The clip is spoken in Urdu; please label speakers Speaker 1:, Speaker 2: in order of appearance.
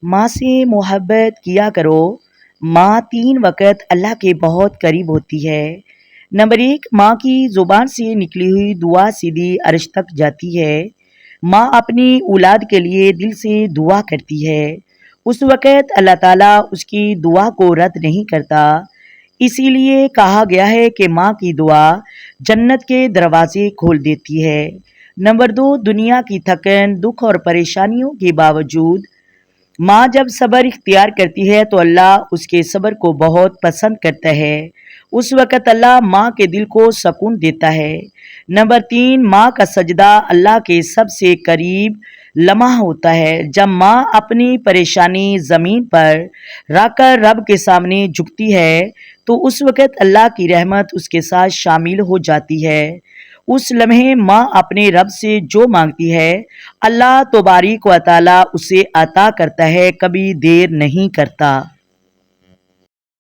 Speaker 1: ماں سے محبت کیا کرو۔ ماں 3 وقت اللہ کے بہت قریب ہوتی ہے۔ نمبر 1، ماں کی زبان سے نکلی ہوئی دعا سیدھی عرش تک جاتی ہے۔ ماں اپنی اولاد کے لیے دل سے دعا کرتی ہے، اس وقت اللہ تعالیٰ اس کی دعا کو رد نہیں کرتا۔ اسی لیے کہا گیا ہے کہ ماں کی دعا جنت کے دروازے کھول دیتی ہے۔ نمبر 2، دنیا کی تھکن، دکھ اور پریشانیوں کے باوجود ماں جب صبر اختیار کرتی ہے تو اللہ اس کے صبر کو بہت پسند کرتا ہے۔ اس وقت اللہ ماں کے دل کو سکون دیتا ہے۔ نمبر 3، ماں کا سجدہ اللہ کے سب سے قریب لمحہ ہوتا ہے۔ جب ماں اپنی پریشانی زمین پر رکھ کر رب کے سامنے جھکتی ہے تو اس وقت اللہ کی رحمت اس کے ساتھ شامل ہو جاتی ہے۔ اس لمحے ماں اپنے رب سے جو مانگتی ہے اللہ تبارک و تعالیٰ اسے عطا کرتا ہے، کبھی دیر نہیں کرتا۔